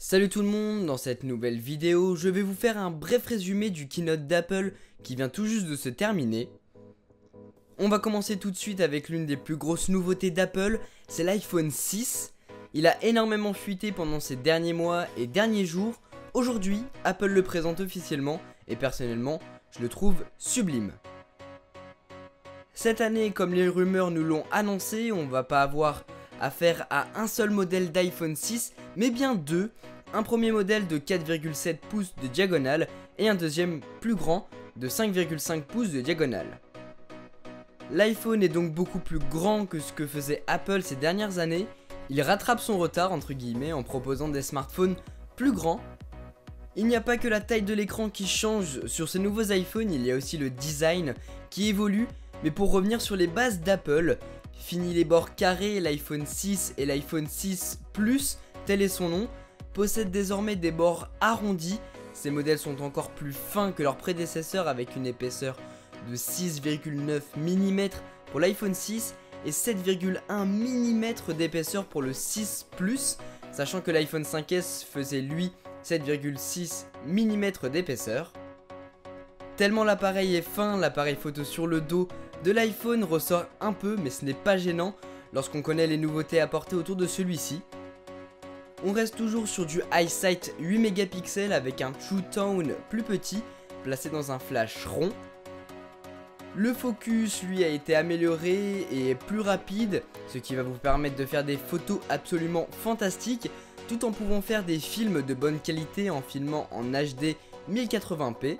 Salut tout le monde, dans cette nouvelle vidéo, je vais vous faire un bref résumé du keynote d'Apple qui vient tout juste de se terminer. On va commencer tout de suite avec l'une des plus grosses nouveautés d'Apple, c'est l'iPhone 6. Il a énormément fuité pendant ces derniers mois et derniers jours. Aujourd'hui, Apple le présente officiellement et personnellement, je le trouve sublime. Cette année, comme les rumeurs nous l'ont annoncé, on va pas avoir affaire à un seul modèle d'iPhone 6, mais bien deux. Un premier modèle de 4,7 pouces de diagonale et un deuxième plus grand de 5,5 pouces de diagonale. L'iPhone est donc beaucoup plus grand que ce que faisait Apple ces dernières années. Il rattrape son retard entre guillemets en proposant des smartphones plus grands. Il n'y a pas que la taille de l'écran qui change sur ces nouveaux iPhones, il y a aussi le design qui évolue. Mais pour revenir sur les bases d'Apple, fini les bords carrés, l'iPhone 6 et l'iPhone 6 Plus, tel est son nom, possèdent désormais des bords arrondis. Ces modèles sont encore plus fins que leurs prédécesseurs avec une épaisseur de 6,9 mm pour l'iPhone 6 et 7,1 mm d'épaisseur pour le 6 Plus, sachant que l'iPhone 5S faisait lui 7,6 mm d'épaisseur. Tellement l'appareil est fin, l'appareil photo sur le dos de l'iPhone ressort un peu, mais ce n'est pas gênant lorsqu'on connaît les nouveautés apportées autour de celui-ci. On reste toujours sur du EyeSight 8 mégapixels avec un True Tone plus petit, placé dans un flash rond. Le focus lui a été amélioré et est plus rapide, ce qui va vous permettre de faire des photos absolument fantastiques, tout en pouvant faire des films de bonne qualité en filmant en HD 1080p.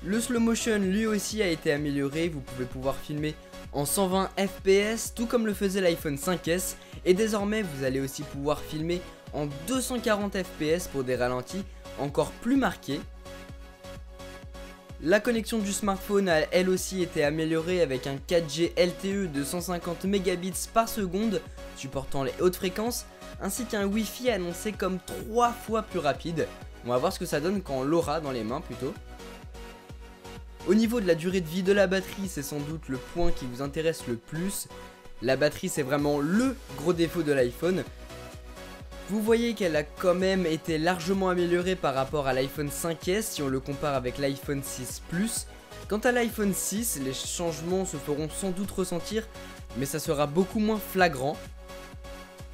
Le slow motion lui aussi a été amélioré, vous pouvez pouvoir filmer en 120 fps tout comme le faisait l'iPhone 5S et désormais vous allez aussi pouvoir filmer en 240 fps pour des ralentis encore plus marqués. La connexion du smartphone a elle aussi été améliorée avec un 4G LTE de 150 Mbps par seconde supportant les hautes fréquences ainsi qu'un Wi-Fi annoncé comme 3 fois plus rapide. On va voir ce que ça donne quand on l'aura dans les mains plutôt. Au niveau de la durée de vie de la batterie, c'est sans doute le point qui vous intéresse le plus. La batterie, c'est vraiment le gros défaut de l'iPhone. Vous voyez qu'elle a quand même été largement améliorée par rapport à l'iPhone 5S si on le compare avec l'iPhone 6 Plus. Quant à l'iPhone 6, les changements se feront sans doute ressentir, mais ça sera beaucoup moins flagrant.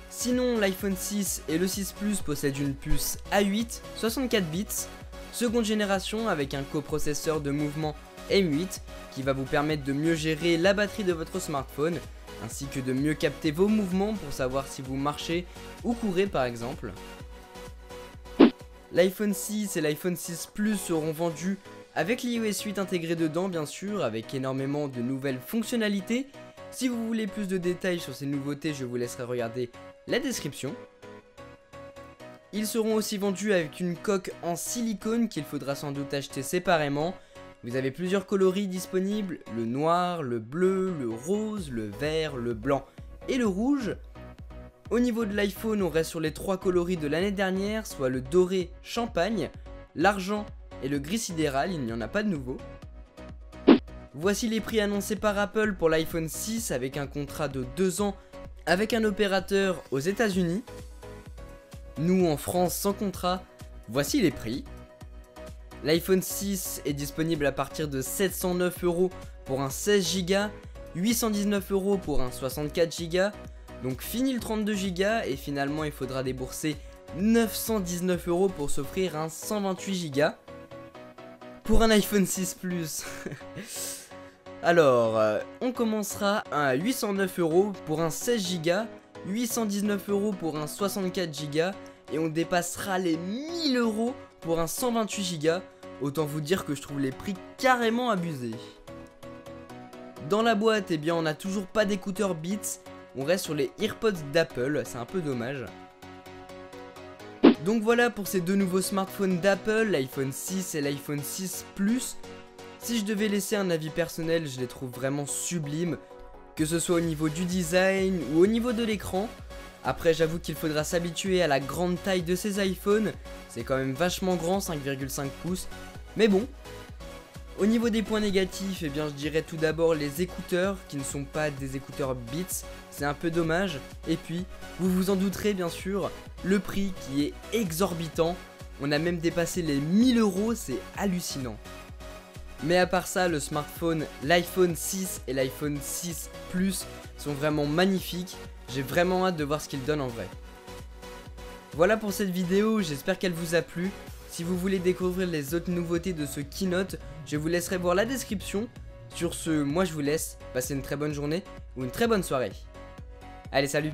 Sinon, l'iPhone 6 et le 6 Plus possèdent une puce A8 64 bits. Seconde génération avec un coprocesseur de mouvement M8 qui va vous permettre de mieux gérer la batterie de votre smartphone ainsi que de mieux capter vos mouvements pour savoir si vous marchez ou courez par exemple. L'iPhone 6 et l'iPhone 6 Plus seront vendus avec l'iOS 8 intégré dedans bien sûr, avec énormément de nouvelles fonctionnalités. Si vous voulez plus de détails sur ces nouveautés, je vous laisserai regarder la description. Ils seront aussi vendus avec une coque en silicone qu'il faudra sans doute acheter séparément. Vous avez plusieurs coloris disponibles, le noir, le bleu, le rose, le vert, le blanc et le rouge. Au niveau de l'iPhone, on reste sur les 3 coloris de l'année dernière, soit le doré champagne, l'argent et le gris sidéral, il n'y en a pas de nouveau. Voici les prix annoncés par Apple pour l'iPhone 6 avec un contrat de 2 ans avec un opérateur aux États-Unis. Nous en France sans contrat, voici les prix. L'iPhone 6 est disponible à partir de 709 € pour un 16 Go, 819 € pour un 64 Go, donc fini le 32 Go et finalement il faudra débourser 919 € pour s'offrir un 128 Go pour un iPhone 6 Plus. Alors, on commencera à 809 € pour un 16 Go, 819 € pour un 64 Go et on dépassera les 1000 € pour un 128 Go. Autant vous dire que je trouve les prix carrément abusés. Dans la boîte, eh bien, on n'a toujours pas d'écouteurs Beats. On reste sur les AirPods d'Apple, c'est un peu dommage. Donc voilà pour ces deux nouveaux smartphones d'Apple, l'iPhone 6 et l'iPhone 6 Plus. Si je devais laisser un avis personnel, je les trouve vraiment sublimes. Que ce soit au niveau du design ou au niveau de l'écran. Après j'avoue qu'il faudra s'habituer à la grande taille de ces iPhones. C'est quand même vachement grand, 5,5 pouces. Mais bon. Au niveau des points négatifs, eh bien je dirais tout d'abord les écouteurs qui ne sont pas des écouteurs Beats, c'est un peu dommage. Et puis, vous vous en douterez bien sûr, le prix qui est exorbitant, on a même dépassé les 1000 €, c'est hallucinant. Mais à part ça, le smartphone, l'iPhone 6 et l'iPhone 6 Plus sont vraiment magnifiques, j'ai vraiment hâte de voir ce qu'ils donnent en vrai. Voilà pour cette vidéo, j'espère qu'elle vous a plu. Si vous voulez découvrir les autres nouveautés de ce keynote, je vous laisserai voir la description. Sur ce, moi je vous laisse, passez une très bonne journée ou une très bonne soirée. Allez, salut!